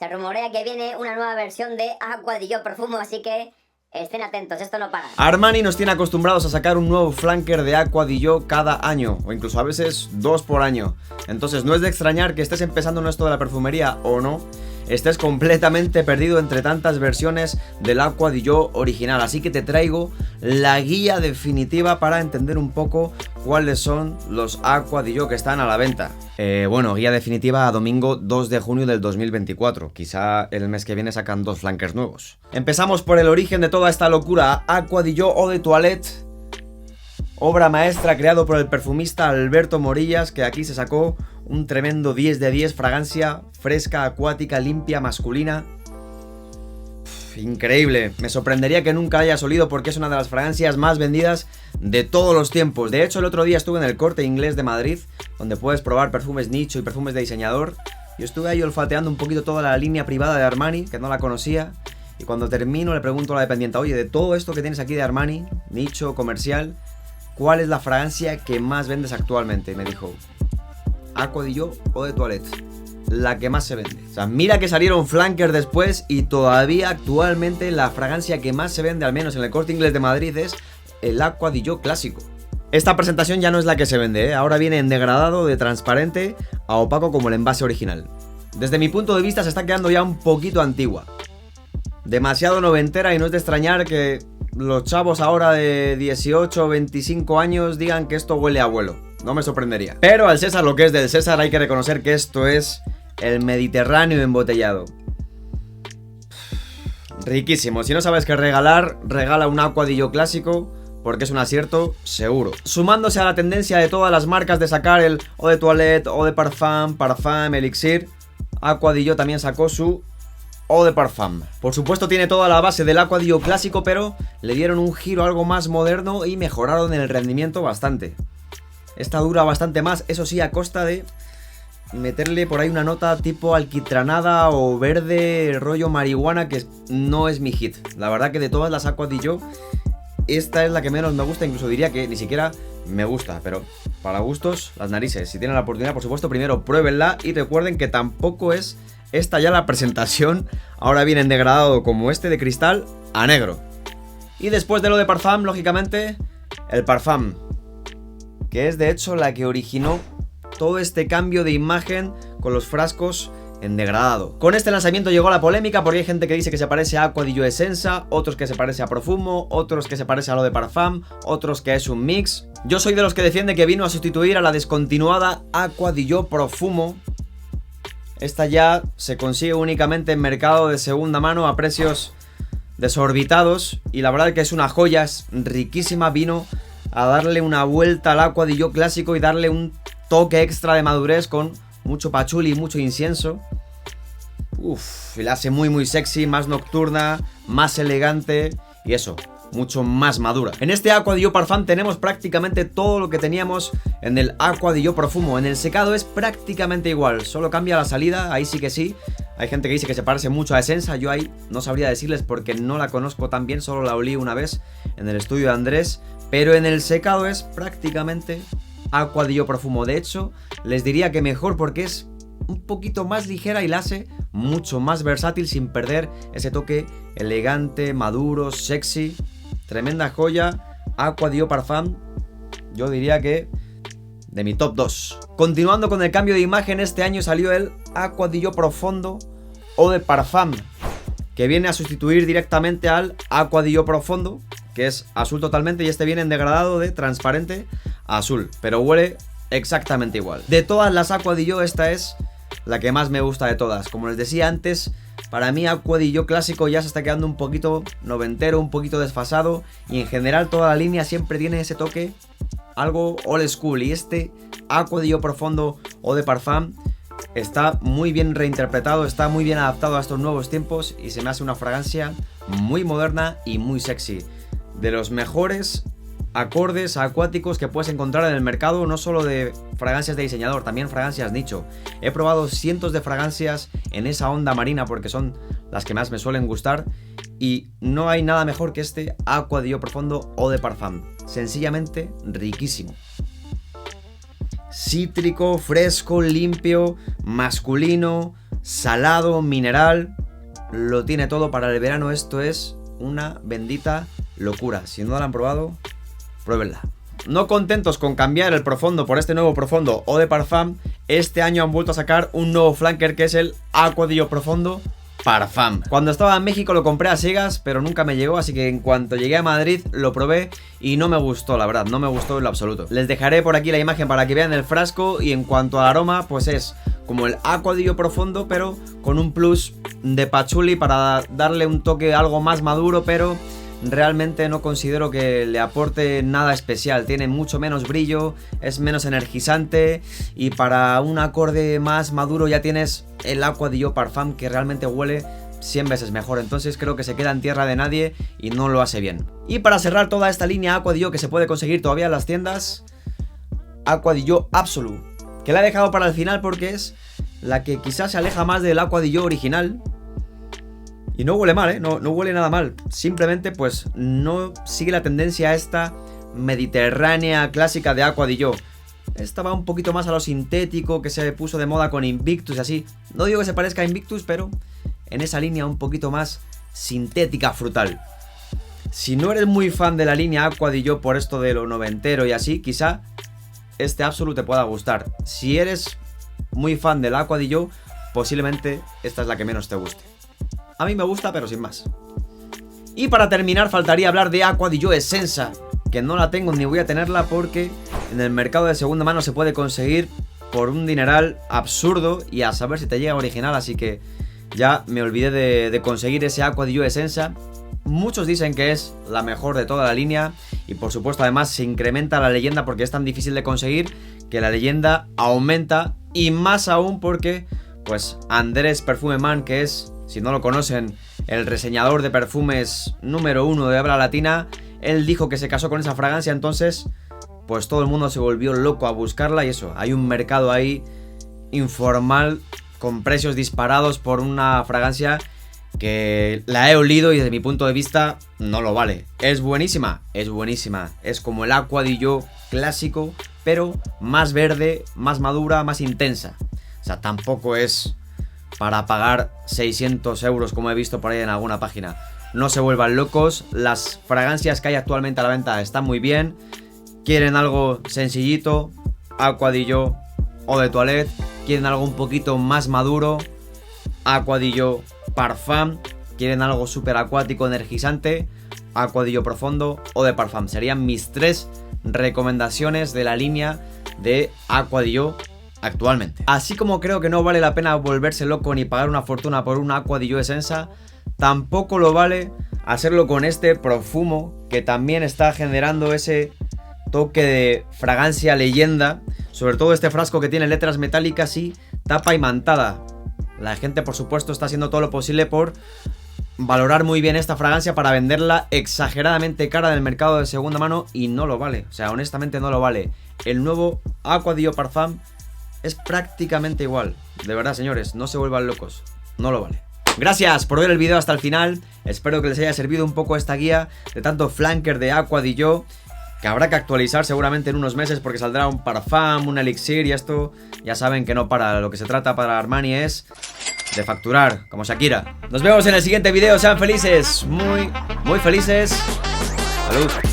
Se rumorea que viene una nuova versión de Aqua di Gio Profumo, así que estén atentos, esto no para. Armani nos tiene acostumbrados a sacar un nuevo flanker de Aqua di Gio cada año, o incluso a veces 2 por año. Entonces no es de extrañar que estés empezando en esto de la perfumería o no, estés completamente perdido entre tantas versiones del Aqua di Gio original. Así que te traigo la guía definitiva para entender un poco cuáles son los Aqua di Gio que están a la venta. Bueno, guía definitiva a domingo 2 de junio del 2024. Quizá el mes que viene sacan 2 flankers nuevos. Empezamos por el origen de toda esta locura. Aqua di Gio Eau de Toilette, obra maestra creado por el perfumista Alberto Morillas, que aquí se sacó un tremendo 10 de 10, fragancia fresca, acuática, limpia, masculina. Increíble, me sorprendería que nunca hayas olido porque es una de las fragancias más vendidas de todos los tiempos. De hecho, el otro día estuve en el Corte Inglés de Madrid, donde puedes probar perfumes nicho y perfumes de diseñador. Yo estuve ahí olfateando un poquito toda la línea privada de Armani, que no la conocía. Y cuando termino le pregunto a la dependiente, oye, de todo esto que tienes aquí de Armani, nicho, comercial, ¿cuál es la fragancia que más vendes actualmente? Y me dijo, Aqua di Gio Eau de Toilette, la que más se vende. O sea, mira que salieron flankers después y todavía actualmente la fragancia que más se vende, al menos en el Corte Inglés de Madrid, es el Aqua di Gio clásico. Esta presentación ya no es la que se vende, ¿eh? Ahora viene en degradado de transparente a opaco como el envase original. Desde mi punto de vista se está quedando ya un poquito antigua, demasiado noventera, y no es de extrañar que los chavos ahora de 18 o 25 años digan que esto huele a abuelo. No me sorprendería. Pero al César lo que es del César, hay que reconocer que esto es el Mediterráneo embotellado. Riquísimo. Si no sabes qué regalar, regala un Aqua di Gio clásico, porque es un acierto seguro. Sumándose a la tendencia de todas las marcas de sacar el Eau de Toilette, Eau de Parfum, Parfum, Elixir, Aqua di Gio también sacó su Eau de Parfum. Por supuesto tiene toda la base del Aqua di Gio clásico, pero le dieron un giro algo más moderno y mejoraron el rendimiento bastante. Esta dura bastante más, eso sí, a costa de meterle por ahí una nota tipo alquitranada o verde, rollo marihuana, que no es mi hit. La verdad que de todas las Aqua di Gio, esta es la que menos me gusta, incluso diría que ni siquiera me gusta, pero para gustos, las narices. Si tienen la oportunidad, por supuesto, primero pruébenla y recuerden que tampoco es esta ya la presentación. Ahora viene en degradado como este de cristal a negro. Y después de lo de Parfum, lógicamente, el Parfum, que es de hecho la que originó todo este cambio de imagen con los frascos en degradado. Con este lanzamiento llegó la polémica porque hay gente que dice que se parece a Aqua di Gio Essenza, otros que se parece a Profumo, otros que se parece a lo de Parfum, otros que es un mix. Yo soy de los que defiende que vino a sustituir a la descontinuada Aqua di Gio Profumo. Esta ya se consigue únicamente en mercado de segunda mano a precios desorbitados y la verdad que es una joya, es riquísima, vino a darle una vuelta al Aqua di Gio clásico y darle un toque extra de madurez con mucho pachuli y mucho incienso. Y la hace muy muy sexy, más nocturna, más elegante y eso, mucho más madura. En este Aqua di Gio Parfum tenemos prácticamente todo lo que teníamos en el Aqua di Gio Profumo. En el secado es prácticamente igual, solo cambia la salida, ahí sí que sí. Hay gente que dice que se parece mucho a Essenza, yo ahí no sabría decirles porque no la conozco tan bien, solo la olí una vez en el estudio de Andrés. Pero en el secado es prácticamente Aqua di Gio Profumo. De hecho, les diría que mejor porque es un poquito más ligera y la hace mucho más versátil sin perder ese toque elegante, maduro, sexy. Tremenda joya, Aqua di Gio Parfum, yo diría que de mi top 2. Continuando con el cambio de imagen, este año salió el Aqua di Gio Profondo Eau de Parfum, que viene a sustituir directamente al Aqua di Gio Profondo, que es azul totalmente, y este viene en degradado de transparente a azul, pero huele exactamente igual. De todas las Aqua di Gio, esta es la que más me gusta de todas. Como les decía antes, para mí Aqua di Gio clásico ya se está quedando un poquito noventero, un poquito desfasado, y en general toda la línea siempre tiene ese toque algo old school, y este Aqua di Gio Profondo Eau de Parfum está muy bien reinterpretado, está muy bien adaptado a estos nuevos tiempos y se me hace una fragancia muy moderna y muy sexy. De los mejores acordes acuáticos que puedes encontrar en el mercado, no solo de fragancias de diseñador, también fragancias nicho. He probado cientos de fragancias en esa onda marina porque son las que más me suelen gustar y no hay nada mejor que este Aqua di Gio Profondo Eau de Parfum. Sencillamente riquísimo. Cítrico, fresco, limpio, masculino, salado, mineral. Lo tiene todo para el verano. Esto es una bendita locura. Si no la han probado, pruébenla. No contentos con cambiar el profundo por este nuevo profundo Eau de Parfum, este año han vuelto a sacar un nuevo flanker que es el Aqua di Gio Profondo Parfum. Cuando estaba en México lo compré a ciegas, pero nunca me llegó, así que en cuanto llegué a Madrid lo probé y no me gustó, la verdad, no me gustó en lo absoluto. Les dejaré por aquí la imagen para que vean el frasco, y en cuanto al aroma, pues es como el Aqua di Gio Profondo, pero con un plus de patchouli para darle un toque algo más maduro, pero realmente no considero que le aporte nada especial. Tiene mucho menos brillo, es menos energizante, y para un acorde más maduro ya tienes el Aqua di Gio Parfum, que realmente huele 100 veces mejor. Entonces creo que se queda en tierra de nadie y no lo hace bien. Y para cerrar toda esta línea Aqua di Gio que se puede conseguir todavía en las tiendas, Aqua di Gio Absolu, que la he dejado para el final porque es la que quizás se aleja más del Aqua di Gio original. Y no huele mal, no huele nada mal. Simplemente pues no sigue la tendencia esta mediterránea clásica de Aqua di Gio. Esta va un poquito más a lo sintético, que se puso de moda con Invictus y así. No digo que se parezca a Invictus, pero en esa línea un poquito más sintética, frutal. Si no eres muy fan de la línea Aqua di Gio por esto de lo noventero y así, quizá este Absolu te pueda gustar. Si eres muy fan del Aqua di Gio, posiblemente esta es la que menos te guste. A mí me gusta, pero sin más. Y para terminar faltaría hablar de Aqua di Gio Essenza, que no la tengo ni voy a tenerla porque en el mercado de segunda mano se puede conseguir por un dineral absurdo, y a saber si te llega original, así que ya me olvidé de conseguir ese Aqua di Gio Essenza. Muchos dicen que es la mejor de toda la línea, y por supuesto además se incrementa la leyenda porque es tan difícil de conseguir que la leyenda aumenta, y más aún porque pues Andrés Perfume Man, que es, si no lo conocen, el reseñador de perfumes número 1 de habla latina, él dijo que se casó con esa fragancia. Entonces pues todo el mundo se volvió loco a buscarla, y eso, hay un mercado ahí informal con precios disparados por una fragancia que la he olido y desde mi punto de vista no lo vale. ¿Es buenísima? Es buenísima. Es como el Aqua di Gio clásico, pero más verde, más madura, más intensa. O sea, tampoco es para pagar 600 euros como he visto por ahí en alguna página. No se vuelvan locos, las fragancias que hay actualmente a la venta están muy bien. Quieren algo sencillito, Aqua di Gio Eau de Toilette. Quieren algo un poquito más maduro, Aqua di Gio Parfum. Quieren algo súper acuático, energizante, Aqua di Gio Profondo Eau de Parfum. Serían mis 3 recomendaciones de la línea de Aqua di Gio actualmente. Así como creo que no vale la pena volverse loco ni pagar una fortuna por un Aqua di Gio Essenza, tampoco lo vale hacerlo con este Profumo, que también está generando ese toque de fragancia leyenda, sobre todo este frasco que tiene letras metálicas y tapa imantada. La gente, por supuesto, está haciendo todo lo posible por valorar muy bien esta fragancia para venderla exageradamente cara en el mercado de segunda mano, y no lo vale. O sea, honestamente no lo vale. El nuevo Aqua di Gio Parfum es prácticamente igual. De verdad, señores, no se vuelvan locos, no lo vale. Gracias por ver el vídeo hasta el final. Espero que les haya servido un poco esta guía de tanto flanker de Aqua di Gio, que habrá que actualizar seguramente en unos meses porque saldrá un Parfum, un Elixir, y esto ya saben que no para. Lo que se trata para Armani es de facturar, como Shakira. Nos vemos en el siguiente vídeo. Sean felices, muy felices. Salud.